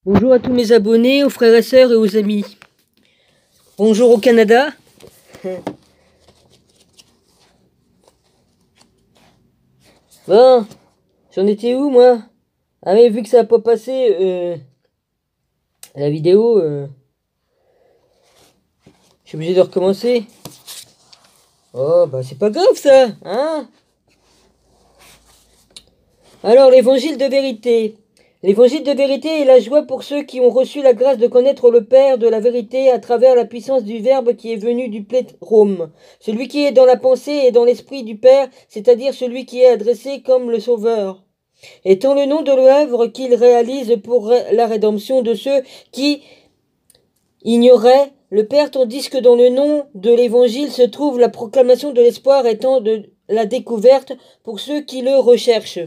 Bonjour à tous mes abonnés, aux frères et sœurs et aux amis. Bonjour au Canada. Bon, j'en étais où moi? Ah mais vu que ça n'a pas passé la vidéo, je suis obligé de recommencer. Oh bah c'est pas grave ça, hein? Alors l'évangile de vérité. L'évangile de vérité est la joie pour ceux qui ont reçu la grâce de connaître le Père de la vérité à travers la puissance du Verbe qui est venu du pléthrum. Celui qui est dans la pensée et dans l'esprit du Père, c'est-à-dire celui qui est adressé comme le Sauveur. Étant le nom de l'œuvre qu'il réalise pour la rédemption de ceux qui ignoraient le Père, tandis que dans le nom de l'Évangile se trouve la proclamation de l'espoir étant de la découverte pour ceux qui le recherchent.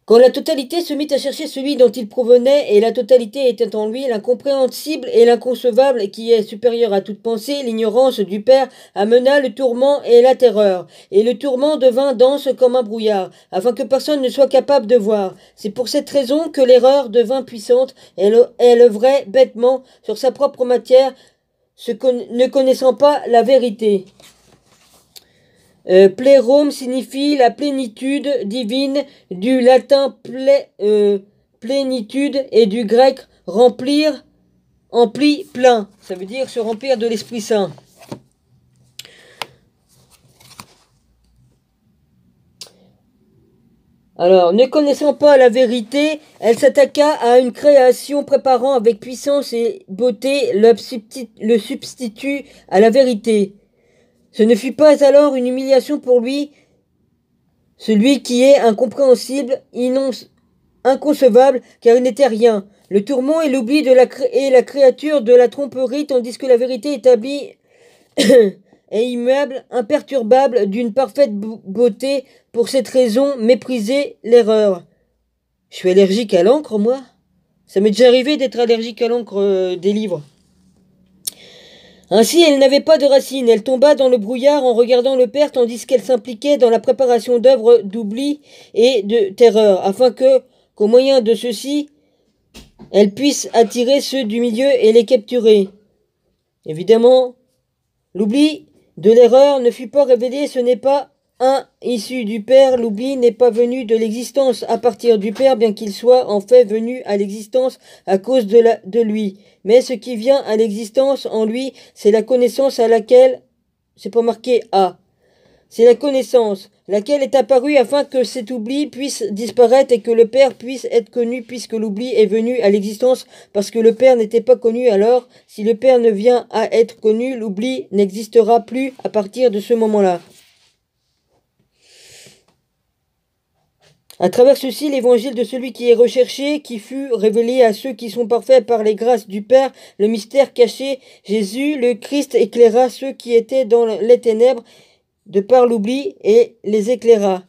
Quand la totalité se mit à chercher celui dont il provenait, et la totalité était en lui, l'incompréhensible et l'inconcevable qui est supérieur à toute pensée, l'ignorance du Père amena le tourment et la terreur. Et le tourment devint dense comme un brouillard, afin que personne ne soit capable de voir. C'est pour cette raison que l'erreur devint puissante, elle œuvrait bêtement sur sa propre matière, ne connaissant pas la vérité. Plérum signifie la plénitude divine, du latin plénitude et du grec remplir, empli, plein. Ça veut dire se remplir de l'Esprit Saint. Alors, ne connaissant pas la vérité, elle s'attaqua à une création préparant avec puissance et beauté le substitut à la vérité. Ce ne fut pas alors une humiliation pour lui, celui qui est incompréhensible, inconcevable, car il n'était rien. Le tourment et l'oubli est la créature de la tromperie, tandis que la vérité établie est immuable, imperturbable, d'une parfaite beauté. Pour cette raison, méprisez l'erreur. Je suis allergique à l'encre, moi. Ça m'est déjà arrivé d'être allergique à l'encre des livres. Ainsi, elle n'avait pas de racine, elle tomba dans le brouillard en regardant le Père, tandis qu'elle s'impliquait dans la préparation d'œuvres d'oubli et de terreur, afin qu'au moyen de ceux-ci, elle puisse attirer ceux du milieu et les capturer. Évidemment, l'oubli de l'erreur ne fut pas révélé, ce n'est pas issu du Père, l'oubli n'est pas venu de l'existence à partir du Père, bien qu'il soit en fait venu à l'existence à cause de lui. Mais ce qui vient à l'existence en lui, c'est la connaissance à laquelle, c'est pas marqué A, c'est la connaissance, laquelle est apparue afin que cet oubli puisse disparaître et que le Père puisse être connu, puisque l'oubli est venu à l'existence parce que le Père n'était pas connu. Alors, si le Père ne vient à être connu, l'oubli n'existera plus à partir de ce moment-là. À travers ceci, l'évangile de celui qui est recherché, qui fut révélé à ceux qui sont parfaits par les grâces du Père, le mystère caché, Jésus, le Christ, éclaira ceux qui étaient dans les ténèbres de par l'oubli et les éclaira.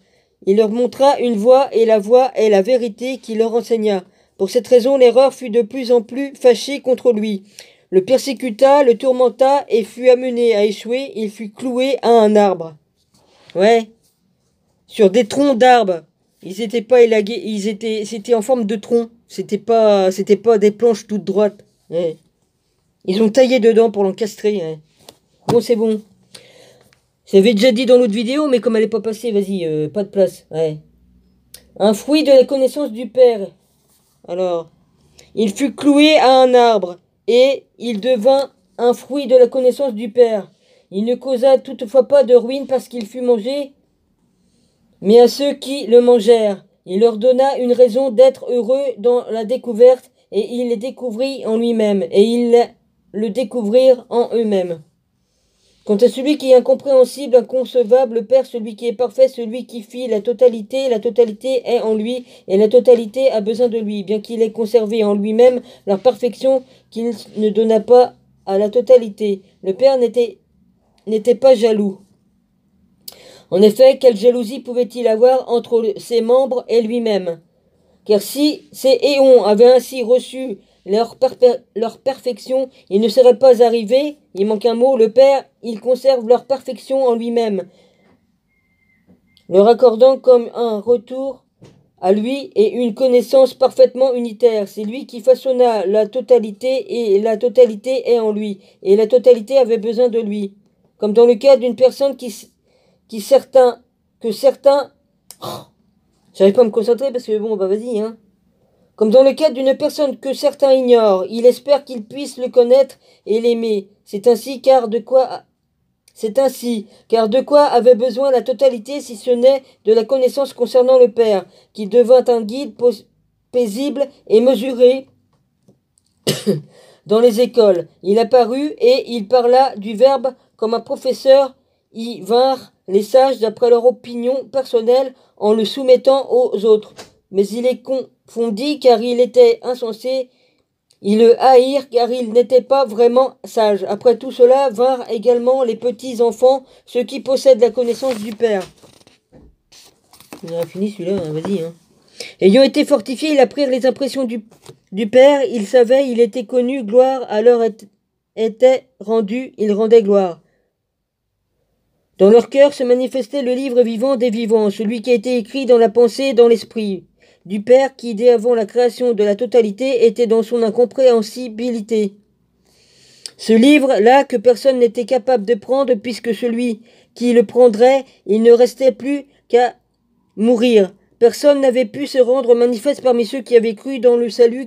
Il leur montra une voie, et la voie est la vérité qui leur enseigna. Pour cette raison, l'erreur fut de plus en plus fâchée contre lui. Le persécuta, le tourmenta, et fut amené à échouer. Il fut cloué à un arbre. Ouais, sur des troncs d'arbres. Ils étaient pas élagués, c'était en forme de tronc. C'était pas des planches toutes droites. Ouais. Ils ont taillé dedans pour l'encastrer. Ouais. Bon, c'est bon. J'avais déjà dit dans l'autre vidéo, mais comme elle n'est pas passée, vas-y, pas de place. Ouais. Un fruit de la connaissance du Père. Alors, il fut cloué à un arbre, et il devint un fruit de la connaissance du Père. Il ne causa toutefois pas de ruine parce qu'il fut mangé, mais à ceux qui le mangèrent, il leur donna une raison d'être heureux dans la découverte, et il les découvrit en lui-même, et ils le découvrirent en eux-mêmes. Quant à celui qui est incompréhensible, inconcevable, le Père, celui qui est parfait, celui qui fit la totalité est en lui, et la totalité a besoin de lui, bien qu'il ait conservé en lui-même leur perfection qu'il ne donna pas à la totalité. Le Père n'était pas jaloux. En effet, quelle jalousie pouvait-il avoir entre ses membres et lui-même? Car si ces éons avaient ainsi reçu leur perfection, ils ne seraient pas arrivés, il manque un mot, le Père, il conserve leur perfection en lui-même, leur accordant comme un retour à lui et une connaissance parfaitement unitaire. C'est lui qui façonna la totalité et la totalité est en lui. Et la totalité avait besoin de lui. Comme dans le cas d'une personne qui certains, que certains, j'arrive pas à me concentrer parce que bon, bah vas-y, hein. Comme dans le cas d'une personne que certains ignorent, il espère qu'ils puissent le connaître et l'aimer. C'est ainsi, car de quoi avait besoin la totalité si ce n'est de la connaissance concernant le Père, qui devint un guide paisible et mesuré dans les écoles. Il apparut et il parla du Verbe comme un professeur. Y vinrent les sages d'après leur opinion personnelle en le soumettant aux autres. Mais il les confondit car il était insensé. Ils le haïrent car il n'était pas vraiment sage. Après tout cela vinrent également les petits enfants, ceux qui possèdent la connaissance du Père. On a fini celui-là, hein, vas-y. Hein. Ayant été fortifiés, ils apprirent les impressions du Père. Ils savaient, il était connu, gloire à leur était rendue, ils rendaient gloire. Dans leur cœur se manifestait le livre vivant des vivants, celui qui a été écrit dans la pensée, dans l'esprit du Père qui, dès avant la création de la totalité, était dans son incompréhensibilité. Ce livre-là que personne n'était capable de prendre, puisque celui qui le prendrait, il ne restait plus qu'à mourir. Personne n'avait pu se rendre manifeste parmi ceux qui avaient cru dans le salut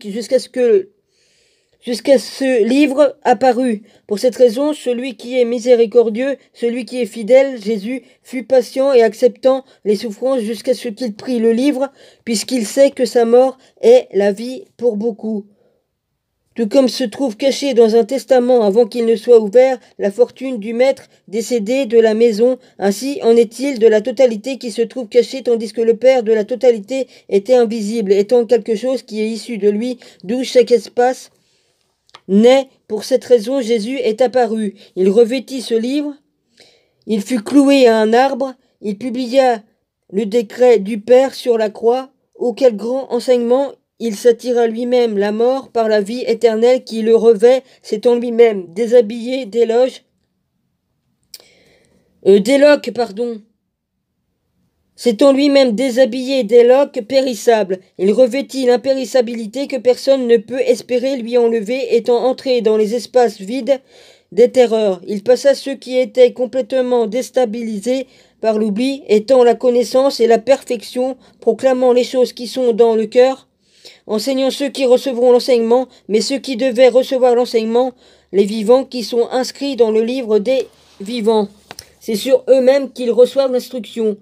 jusqu'à ce livre apparut. Pour cette raison, celui qui est miséricordieux, celui qui est fidèle, Jésus, fut patient et acceptant les souffrances jusqu'à ce qu'il prit le livre, puisqu'il sait que sa mort est la vie pour beaucoup. Tout comme se trouve caché dans un testament avant qu'il ne soit ouvert la fortune du maître décédé de la maison, ainsi en est-il de la totalité qui se trouve cachée tandis que le Père de la totalité était invisible, étant quelque chose qui est issu de lui, d'où chaque espace naît. Pour cette raison, Jésus est apparu. Il revêtit ce livre, il fut cloué à un arbre, il publia le décret du Père sur la croix, auquel grand enseignement il s'attira lui-même la mort par la vie éternelle qui le revêt, c'est en lui-même déshabillé d'éloques, C'est en lui-même déshabillé d'éloques périssables. Il revêtit l'impérissabilité que personne ne peut espérer lui enlever, étant entré dans les espaces vides des terreurs. Il passa ceux qui étaient complètement déstabilisés par l'oubli, étant la connaissance et la perfection, proclamant les choses qui sont dans le cœur, enseignant ceux qui recevront l'enseignement, mais ceux qui devaient recevoir l'enseignement, les vivants qui sont inscrits dans le livre des vivants. C'est sur eux-mêmes qu'ils reçoivent l'instruction,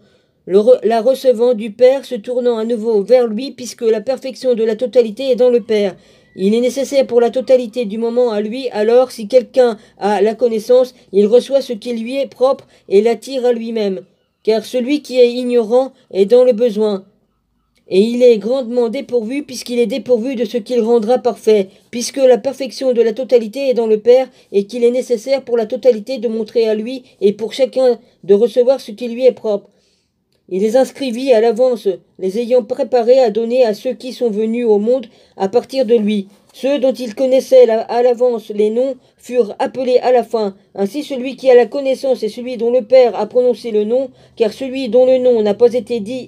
la recevant du Père, se tournant à nouveau vers lui, puisque la perfection de la totalité est dans le Père. Il est nécessaire pour la totalité du moment à lui, alors si quelqu'un a la connaissance, il reçoit ce qui lui est propre et l'attire à lui-même. Car celui qui est ignorant est dans le besoin. Et il est grandement dépourvu, puisqu'il est dépourvu de ce qu'il rendra parfait, puisque la perfection de la totalité est dans le Père, et qu'il est nécessaire pour la totalité de montrer à lui, et pour chacun de recevoir ce qui lui est propre. Il les inscrivit à l'avance, les ayant préparés à donner à ceux qui sont venus au monde à partir de lui. Ceux dont il connaissait à l'avance les noms furent appelés à la fin. Ainsi celui qui a la connaissance est celui dont le Père a prononcé le nom, car celui dont le nom n'a pas été dit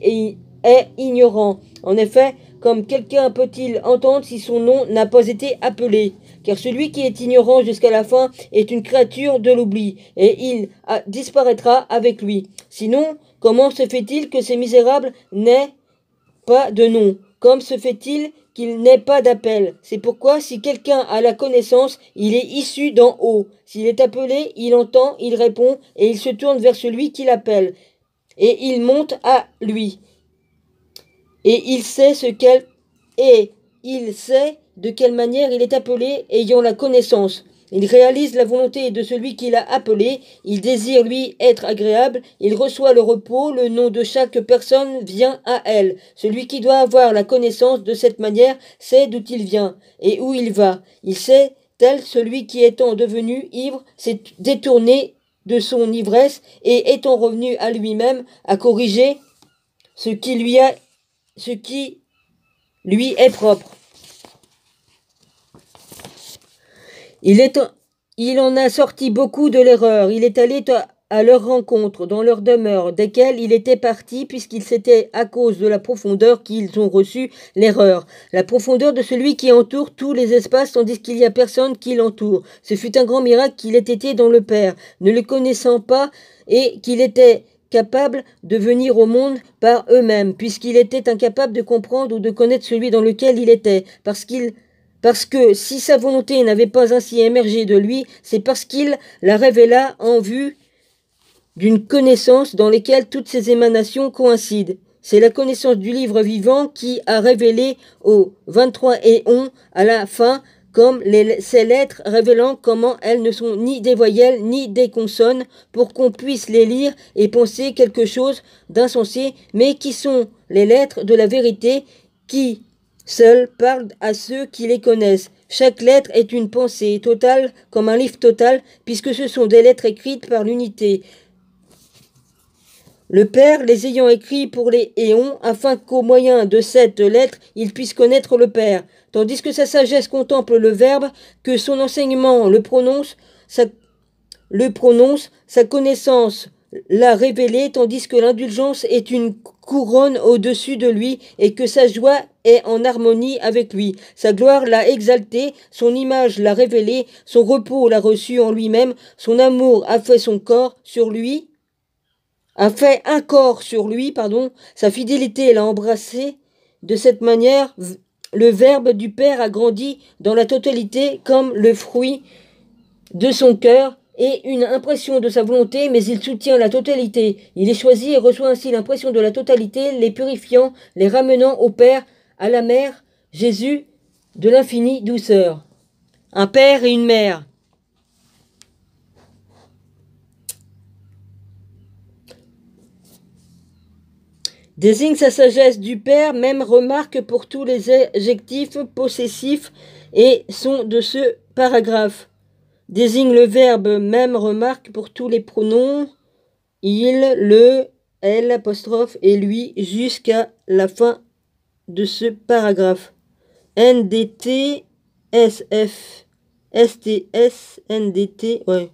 est ignorant. En effet, comme quelqu'un peut-il entendre si son nom n'a pas été appelé? Car celui qui est ignorant jusqu'à la fin est une créature de l'oubli, et il disparaîtra avec lui. Sinon, comment se fait-il que ces misérables n'aient pas de nom? Comme se fait-il qu'il n'ait pas d'appel? C'est pourquoi, si quelqu'un a la connaissance, il est issu d'en haut. S'il est appelé, il entend, il répond, et il se tourne vers celui qui l'appelle. Et il monte à lui. Et il sait de quelle manière il est appelé, ayant la connaissance. Il réalise la volonté de celui qui l'a appelé, il désire lui être agréable, il reçoit le repos, le nom de chaque personne vient à elle. Celui qui doit avoir la connaissance de cette manière sait d'où il vient et où il va. Il sait, tel celui qui étant devenu ivre s'est détourné de son ivresse et étant revenu à lui-même a corrigé ce qui lui est propre. Il en a sorti beaucoup de l'erreur. Il est allé à leur rencontre dans leur demeure, desquels il était parti, puisqu'il s'était à cause de la profondeur qu'ils ont reçu l'erreur. La profondeur de celui qui entoure tous les espaces, tandis qu'il n'y a personne qui l'entoure. Ce fut un grand miracle qu'il ait été dans le Père, ne le connaissant pas, et qu'il était capable de venir au monde par eux-mêmes, puisqu'il était incapable de comprendre ou de connaître celui dans lequel il était, parce que si sa volonté n'avait pas ainsi émergé de lui, c'est parce qu'il la révéla en vue d'une connaissance dans laquelle toutes ces émanations coïncident. C'est la connaissance du livre vivant qui a révélé aux 23 éons à la fin comme ces lettres révélant comment elles ne sont ni des voyelles ni des consonnes pour qu'on puisse les lire et penser quelque chose d'insensé, mais qui sont les lettres de la vérité qui seules parlent à ceux qui les connaissent. Chaque lettre est une pensée totale comme un livre total puisque ce sont des lettres écrites par l'unité. Le Père les ayant écrits pour les éons, afin qu'au moyen de cette lettre, il puisse connaître le Père, tandis que sa sagesse contemple le Verbe, que son enseignement le prononce, sa connaissance l'a révélé, tandis que l'indulgence est une couronne au-dessus de lui, et que sa joie est en harmonie avec lui. Sa gloire l'a exalté, son image l'a révélé, son repos l'a reçu en lui-même, son amour a fait son corps sur lui, a fait un corps sur lui, sa fidélité l'a embrassé. De cette manière, le Verbe du Père a grandi dans la totalité comme le fruit de son cœur et une impression de sa volonté, mais il soutient la totalité. Il est choisi et reçoit ainsi l'impression de la totalité, les purifiant, les ramenant au Père, à la Mère, Jésus, de l'infinie douceur. Un Père et une Mère. Désigne sa sagesse du Père, même remarque pour tous les adjectifs possessifs et sont de ce paragraphe. Désigne le verbe, même remarque pour tous les pronoms, il, le, elle, apostrophe et lui, jusqu'à la fin de ce paragraphe. NDT, SF, STS, NDT, ouais.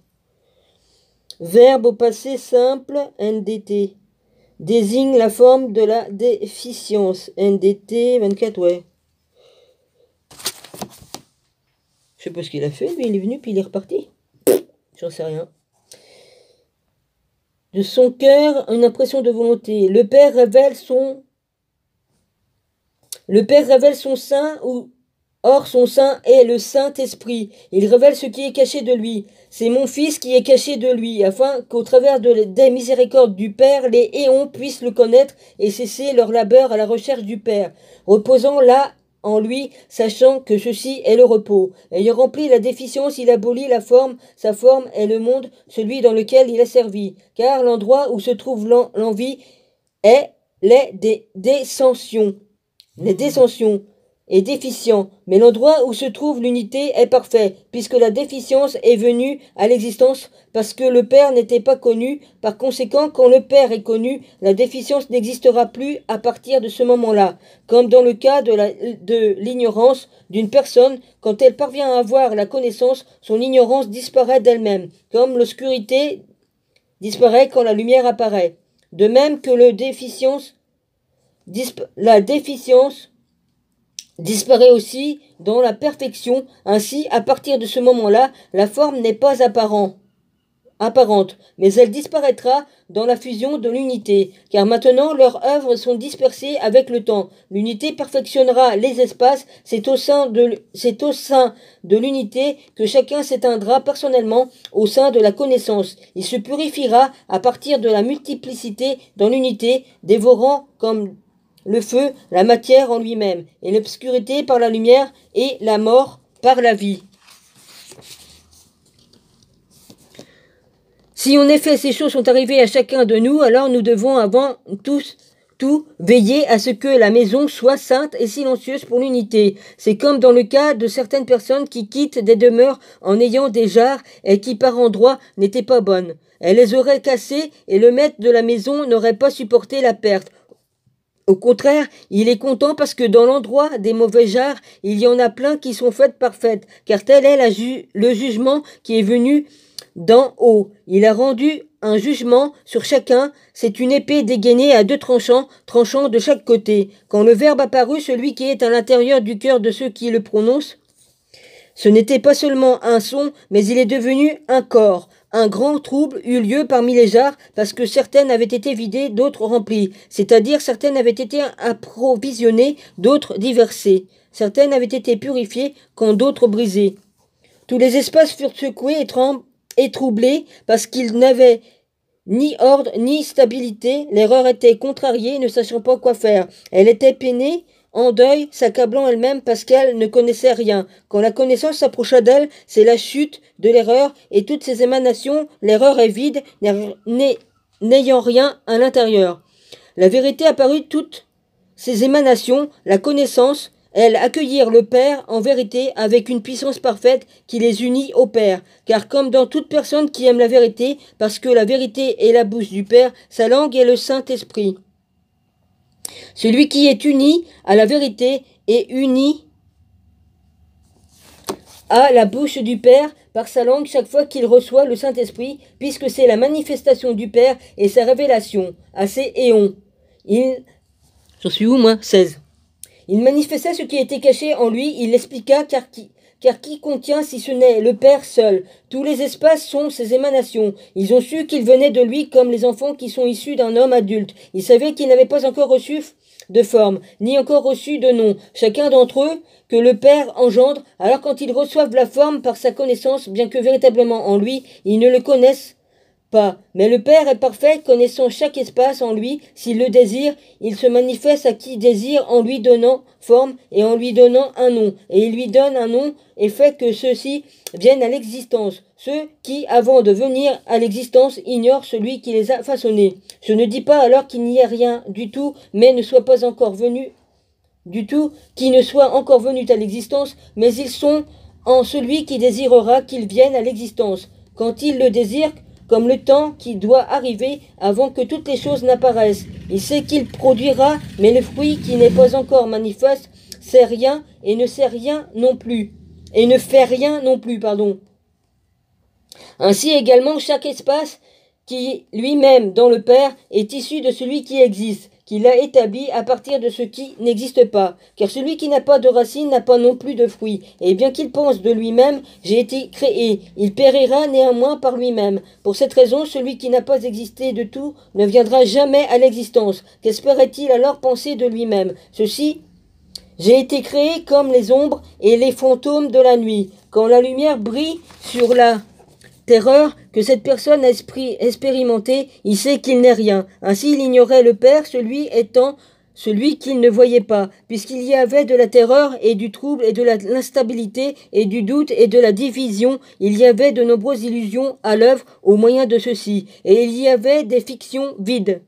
Verbe au passé simple, NDT. Désigne la forme de la déficience. NDT 24, ouais. Je sais pas ce qu'il a fait, lui, il est venu puis il est reparti. J'en sais rien. De son cœur, une impression de volonté. Le Père révèle son sein ou or son sein est le Saint-Esprit. Il révèle ce qui est caché de lui. C'est mon Fils qui est caché de lui, afin qu'au travers des miséricordes du Père, les éons puissent le connaître et cesser leur labeur à la recherche du Père, reposant là en lui, sachant que ceci est le repos. Ayant rempli la déficience, il abolit la forme. Sa forme est le monde, celui dans lequel il a servi. Car l'endroit où se trouve l'envie est les dissensions. Les dissensions est déficient, mais l'endroit où se trouve l'unité est parfait, puisque la déficience est venue à l'existence parce que le Père n'était pas connu. Par conséquent, quand le Père est connu, la déficience n'existera plus à partir de ce moment-là, comme dans le cas de l'ignorance d'une personne. Quand elle parvient à avoir la connaissance, son ignorance disparaît d'elle-même, comme l'obscurité disparaît quand la lumière apparaît. De même que la déficience disparaît aussi dans la perfection. Ainsi, à partir de ce moment-là, la forme n'est pas apparente, mais elle disparaîtra dans la fusion de l'unité, car maintenant leurs œuvres sont dispersées avec le temps. L'unité perfectionnera les espaces, c'est au sein de l'unité que chacun s'éteindra personnellement au sein de la connaissance. Il se purifiera à partir de la multiplicité dans l'unité, dévorant comme le feu, la matière en lui-même, et l'obscurité par la lumière, et la mort par la vie. Si en effet ces choses sont arrivées à chacun de nous, alors nous devons avant tout veiller à ce que la maison soit sainte et silencieuse pour l'unité. C'est comme dans le cas de certaines personnes qui quittent des demeures en ayant des jarres et qui par endroits n'étaient pas bonnes. Elles les auraient cassées et le maître de la maison n'aurait pas supporté la perte. Au contraire, il est content parce que dans l'endroit des mauvais jarres, il y en a plein qui sont faites parfaites, car tel est le jugement qui est venu d'en haut. Il a rendu un jugement sur chacun. C'est une épée dégainée à 2 tranchants, tranchant de chaque côté. Quand le Verbe apparut, celui qui est à l'intérieur du cœur de ceux qui le prononcent, ce n'était pas seulement un son, mais il est devenu un corps. Un grand trouble eut lieu parmi les jarres, parce que certaines avaient été vidées, d'autres remplies. C'est-à-dire certaines avaient été approvisionnées, d'autres diversées. Certaines avaient été purifiées, quand d'autres brisées. Tous les espaces furent secoués et troublés, parce qu'ils n'avaient ni ordre, ni stabilité. L'erreur était contrariée, ne sachant pas quoi faire. Elle était peinée, en deuil, s'accablant elle-même parce qu'elle ne connaissait rien. Quand la connaissance s'approcha d'elle, c'est la chute de l'erreur et toutes ses émanations. L'erreur est vide, n'ayant rien à l'intérieur. La vérité apparut toutes ses émanations, la connaissance. Elles accueillirent le Père en vérité avec une puissance parfaite qui les unit au Père. Car comme dans toute personne qui aime la vérité, parce que la vérité est la bouche du Père, sa langue est le Saint-Esprit. Celui qui est uni à la vérité est uni à la bouche du Père par sa langue chaque fois qu'il reçoit le Saint-Esprit, puisque c'est la manifestation du Père et sa révélation à ses éons. J'en suis où, moi 16. Il manifesta ce qui était caché en lui, il l'expliqua, car qui contient si ce n'est le Père seul? Tous les espaces sont ses émanations. Ils ont su qu'il venait de lui comme les enfants qui sont issus d'un homme adulte. Ils savaient qu'ils n'avaient pas encore reçu de forme, ni encore reçu de nom. Chacun d'entre eux que le Père engendre, alors quand ils reçoivent la forme par sa connaissance, bien que véritablement en lui, ils ne le connaissent pas. Mais le Père est parfait, connaissant chaque espace en lui. S'il le désire, il se manifeste à qui désire en lui donnant forme et en lui donnant un nom. Et il lui donne un nom et fait que ceux-ci viennent à l'existence. Ceux qui, avant de venir à l'existence, ignorent celui qui les a façonnés. Je ne dis pas alors qu'il n'y ait rien du tout, mais ne soit pas encore venu du tout, qui ne soit encore venu à l'existence, mais ils sont en celui qui désirera qu'ils viennent à l'existence. Quand il le désire, comme le temps qui doit arriver avant que toutes les choses n'apparaissent. Il sait qu'il produira, mais le fruit qui n'est pas encore manifeste sait rien et ne sait rien non plus. Et ne fait rien non plus, pardon. Ainsi également chaque espace qui lui-même dans le Père est issu de celui qui existe, qu'il a établi à partir de ce qui n'existe pas. Car celui qui n'a pas de racine n'a pas non plus de fruit. Et bien qu'il pense de lui-même, j'ai été créé, il périra néanmoins par lui-même. Pour cette raison, celui qui n'a pas existé de tout ne viendra jamais à l'existence. Qu'espérait-il alors penser de lui-même? Ceci, j'ai été créé comme les ombres et les fantômes de la nuit. Quand la lumière brille sur la terreur que cette personne a expérimenté, il sait qu'il n'est rien. Ainsi il ignorait le Père, celui étant celui qu'il ne voyait pas, puisqu'il y avait de la terreur et du trouble et de l'instabilité et du doute et de la division, il y avait de nombreuses illusions à l'œuvre au moyen de ceci, et il y avait des fictions vides,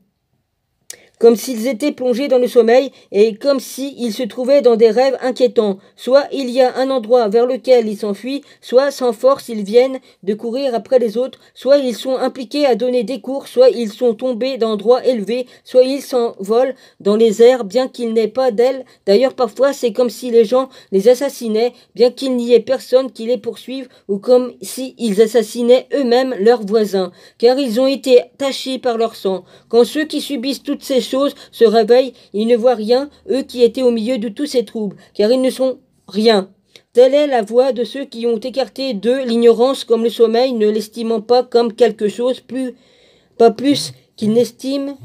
comme s'ils étaient plongés dans le sommeil, et comme s'ils se trouvaient dans des rêves inquiétants. Soit il y a un endroit vers lequel ils s'enfuient, soit sans force ils viennent de courir après les autres, soit ils sont impliqués à donner des cours, soit ils sont tombés d'endroits élevés, soit ils s'envolent dans les airs, bien qu'il n'aient pas d'ailes. D'ailleurs parfois c'est comme si les gens les assassinaient, bien qu'il n'y ait personne qui les poursuive, ou comme si ils assassinaient eux-mêmes leurs voisins, car ils ont été tachés par leur sang. Quand ceux qui subissent toutes ces choses se réveillent, ils ne voient rien, eux qui étaient au milieu de tous ces troubles, car ils ne sont rien. Telle est la voie de ceux qui ont écarté d'eux l'ignorance comme le sommeil, ne l'estimant pas comme quelque chose, pas plus qu'ils n'estiment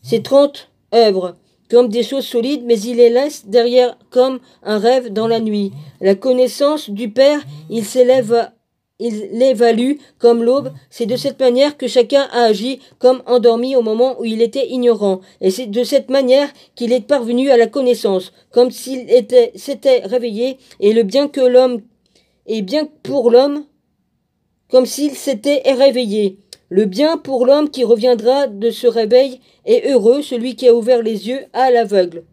ces 30 œuvres comme des choses solides, mais il les laisse derrière comme un rêve dans la nuit. La connaissance du Père, il l'évalue comme l'aube. C'est de cette manière que chacun a agi comme endormi au moment où il était ignorant. Et c'est de cette manière qu'il est parvenu à la connaissance, comme s'il s'était réveillé, et le bien que l'homme est bien pour l'homme, comme s'il s'était réveillé. Le bien pour l'homme qui reviendra de ce réveil est heureux, celui qui a ouvert les yeux à l'aveugle.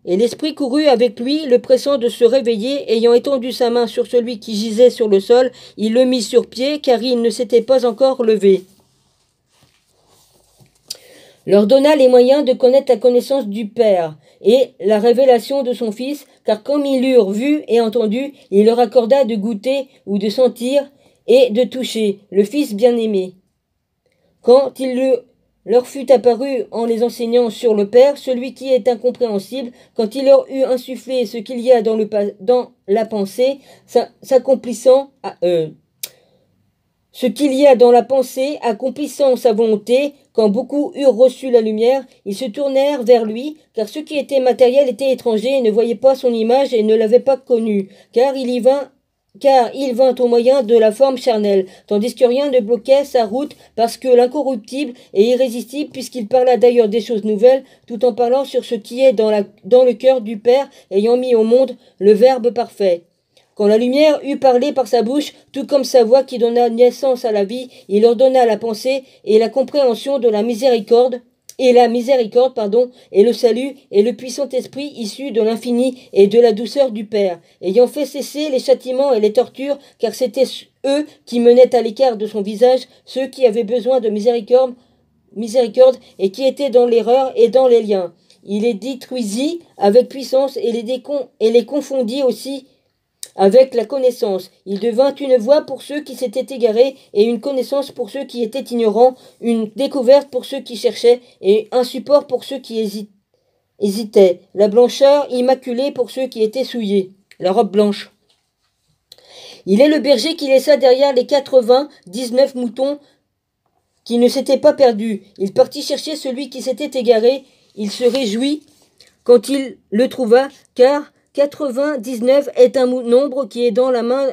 Et l'esprit courut avec lui, le pressant de se réveiller, ayant étendu sa main sur celui qui gisait sur le sol, il le mit sur pied, car il ne s'était pas encore levé. Leur donna les moyens de connaître la connaissance du Père et la révélation de son Fils, car comme ils l'eurent vu et entendu, il leur accorda de goûter ou de sentir, et de toucher le Fils bien-aimé. Quand leur fut apparu en les enseignant sur le Père, celui qui est incompréhensible, quand il leur eut insufflé ce qu'il y a dans la pensée, s'accomplissant, ce qu'il y a dans la pensée, accomplissant sa volonté, quand beaucoup eurent reçu la lumière, ils se tournèrent vers lui, car ce qui était matériel était étranger et ne voyait pas son image et ne l'avait pas connu, car il vint au moyen de la forme charnelle, tandis que rien ne bloquait sa route, parce que l'incorruptible est irrésistible, puisqu'il parla d'ailleurs des choses nouvelles, tout en parlant sur ce qui est dans le cœur du Père, ayant mis au monde le Verbe parfait. Quand la lumière eut parlé par sa bouche, tout comme sa voix qui donna naissance à la vie, il ordonna la pensée et la compréhension de la miséricorde, et le salut, et le puissant esprit issu de l'infini et de la douceur du Père, ayant fait cesser les châtiments et les tortures, car c'étaient eux qui menaient à l'écart de son visage ceux qui avaient besoin de miséricorde et qui étaient dans l'erreur et dans les liens. Il les détruisit avec puissance et les confondit aussi avec la connaissance. Il devint une voix pour ceux qui s'étaient égarés et une connaissance pour ceux qui étaient ignorants, une découverte pour ceux qui cherchaient et un support pour ceux qui hésitaient, la blancheur immaculée pour ceux qui étaient souillés, la robe blanche. Il est le berger qui laissa derrière les 99 moutons qui ne s'étaient pas perdus. Il partit chercher celui qui s'était égaré. Il se réjouit quand il le trouva, car 99 est un nombre qui est dans la main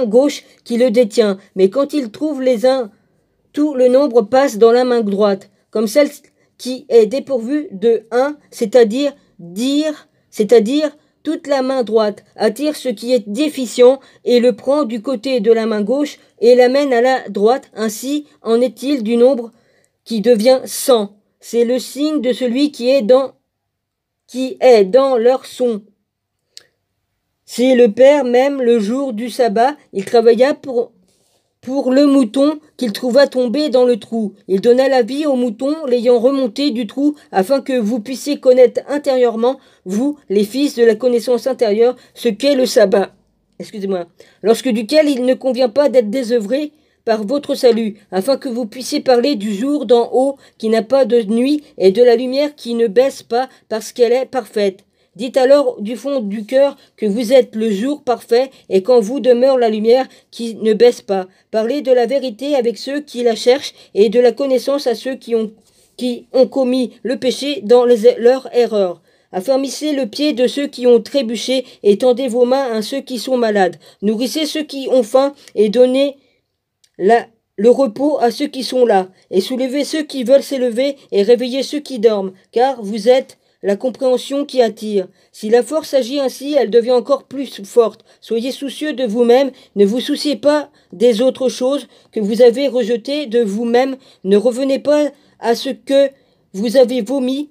gauche qui le détient. Mais quand il trouve les uns, tout le nombre passe dans la main droite, comme celle qui est dépourvue de 1, c'est-à-dire toute la main droite attire ce qui est déficient et le prend du côté de la main gauche et l'amène à la droite. Ainsi en est-il du nombre qui devient 100. C'est le signe de celui qui est dans leur son. C'est le Père même, le jour du sabbat, il travailla pour le mouton qu'il trouva tombé dans le trou. Il donna la vie au mouton, l'ayant remonté du trou, afin que vous puissiez connaître intérieurement, vous, les fils de la connaissance intérieure, ce qu'est le sabbat. Lorsque duquel il ne convient pas d'être désœuvré par votre salut, afin que vous puissiez parler du jour d'en haut qui n'a pas de nuit et de la lumière qui ne baisse pas parce qu'elle est parfaite. Dites alors du fond du cœur que vous êtes le jour parfait et qu'en vous demeure la lumière qui ne baisse pas. Parlez de la vérité avec ceux qui la cherchent et de la connaissance à ceux qui ont commis le péché dans leur erreur. Affermissez le pied de ceux qui ont trébuché et tendez vos mains à ceux qui sont malades. Nourrissez ceux qui ont faim et donnez le repos à ceux qui sont là, et soulevez ceux qui veulent s'élever, et réveillez ceux qui dorment, car vous êtes la compréhension qui attire. Si la force agit ainsi, elle devient encore plus forte. Soyez soucieux de vous-même, ne vous souciez pas des autres choses que vous avez rejetées de vous-même, ne revenez pas à ce que vous avez vomi,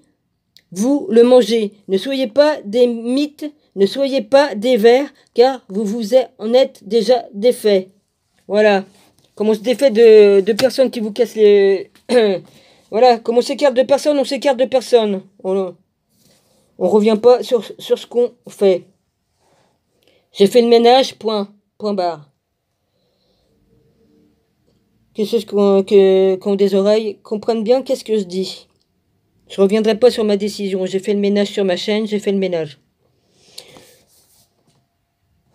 vous le mangez. Ne soyez pas des mythes, ne soyez pas des vers, car vous en êtes déjà défaits. Voilà. Comme on se défait de personnes qui vous cassent les... Voilà, comme on s'écarte de personnes, on s'écarte de personnes. On revient pas sur ce qu'on fait. J'ai fait le ménage, point barre. Que ceux qui ont des oreilles comprennent bien qu'est-ce que je dis. Je reviendrai pas sur ma décision. J'ai fait le ménage sur ma chaîne, j'ai fait le ménage.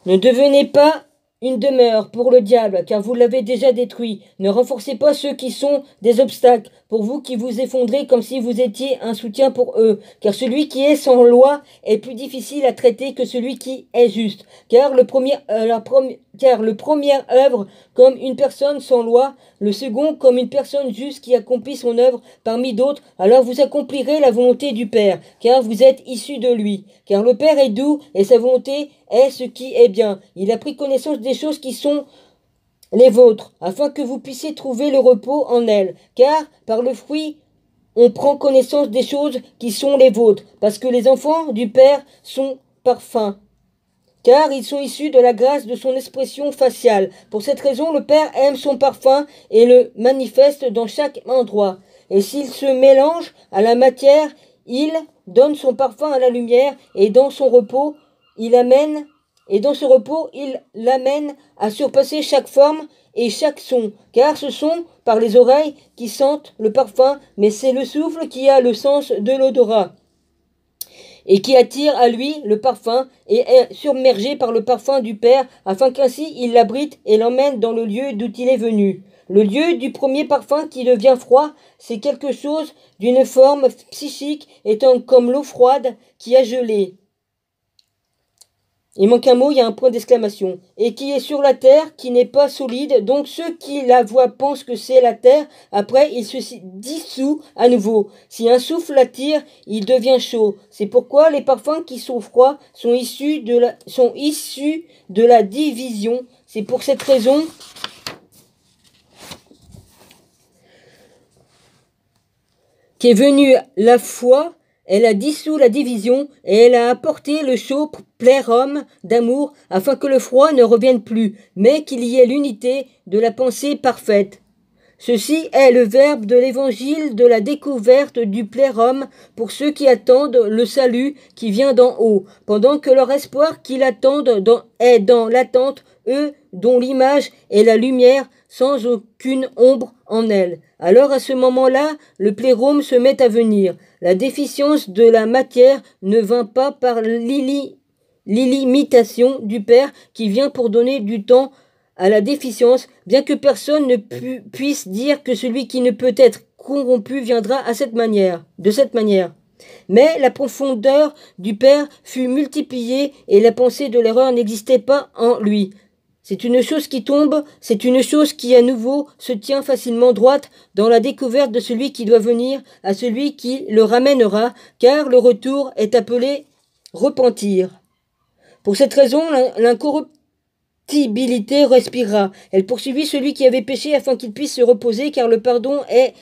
Ne devenez pas une demeure pour le diable, car vous l'avez déjà détruit. Ne renforcez pas ceux qui sont des obstacles, pour vous qui vous effondrez comme si vous étiez un soutien pour eux. Car celui qui est sans loi est plus difficile à traiter que celui qui est juste. Car le premier œuvre comme une personne sans loi, le second comme une personne juste qui accomplit son œuvre parmi d'autres. Alors vous accomplirez la volonté du Père, car vous êtes issus de lui. Car le Père est doux et sa volonté est ce qui est bien. Il a pris connaissance des choses qui sont les vôtres, afin que vous puissiez trouver le repos en elles. Car par le fruit, on prend connaissance des choses qui sont les vôtres, parce que les enfants du Père sont parfaits, car ils sont issus de la grâce de son expression faciale. Pour cette raison, le Père aime son parfum et le manifeste dans chaque endroit. Et s'il se mélange à la matière, il donne son parfum à la lumière, et dans son repos, il amène Et dans ce repos, il l'amène à surpasser chaque forme et chaque son, car ce sont par les oreilles qui sentent le parfum, mais c'est le souffle qui a le sens de l'odorat, et qui attire à lui le parfum, et est submergé par le parfum du Père, afin qu'ainsi il l'abrite et l'emmène dans le lieu d'où il est venu. Le lieu du premier parfum qui devient froid, c'est quelque chose d'une forme psychique, étant comme l'eau froide qui a gelé. Il manque un mot, il y a un point d'exclamation. Et qui est sur la terre, qui n'est pas solide. Donc ceux qui la voient pensent que c'est la terre. Après, il se dissout à nouveau. Si un souffle l'attire, il devient chaud. C'est pourquoi les parfums qui sont froids sont issus de la division. C'est pour cette raison qu'est venue la foi. Elle a dissous la division, et elle a apporté le chaud plérum d'amour, afin que le froid ne revienne plus, mais qu'il y ait l'unité de la pensée parfaite. Ceci est le verbe de l'évangile de la découverte du plérum pour ceux qui attendent le salut qui vient d'en haut, pendant que leur espoir qu'ils attendent est dans l'attente, eux dont l'image est la lumière sans aucune ombre en elle. Alors à ce moment-là, le plérum se met à venir. La déficience de la matière ne vint pas par l'illimitation du Père qui vient pour donner du temps à la déficience, bien que personne ne puisse dire que celui qui ne peut être corrompu viendra de cette manière. Mais la profondeur du Père fut multipliée et la pensée de l'erreur n'existait pas en lui. C'est une chose qui tombe, c'est une chose qui à nouveau se tient facilement droite dans la découverte de celui qui doit venir à celui qui le ramènera, car le retour est appelé repentir. Pour cette raison, l'incorruptibilité respirera. Elle poursuivit celui qui avait péché afin qu'il puisse se reposer, car le pardon est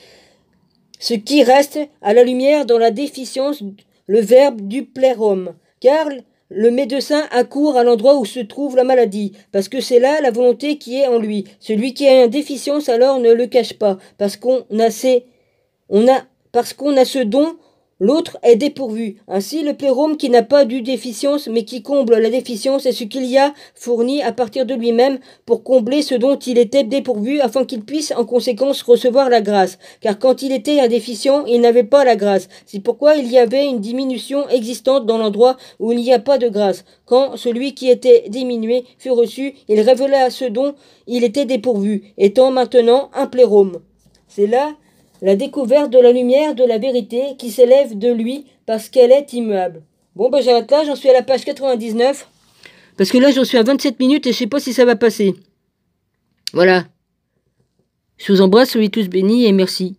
ce qui reste à la lumière dans la déficience, le verbe du plérum. Car le médecin accourt à l'endroit où se trouve la maladie, parce que c'est là la volonté qui est en lui. Celui qui a une déficience alors ne le cache pas, parce qu'on a ce don, l'autre est dépourvu. Ainsi, le plérum qui n'a pas d'u déficience, mais qui comble la déficience, est ce qu'il y a fourni à partir de lui-même pour combler ce dont il était dépourvu, afin qu'il puisse en conséquence recevoir la grâce. Car quand il était indéficient, il n'avait pas la grâce. C'est pourquoi il y avait une diminution existante dans l'endroit où il n'y a pas de grâce. Quand celui qui était diminué fut reçu, il révéla ce dont il était dépourvu, étant maintenant un plérum. C'est là la découverte de la lumière de la vérité qui s'élève de lui parce qu'elle est immuable. Bon, ben j'arrête là, j'en suis à la page 99. Parce que là, j'en suis à 27 minutes et je sais pas si ça va passer. Voilà. Je vous embrasse, soyez tous bénis et merci.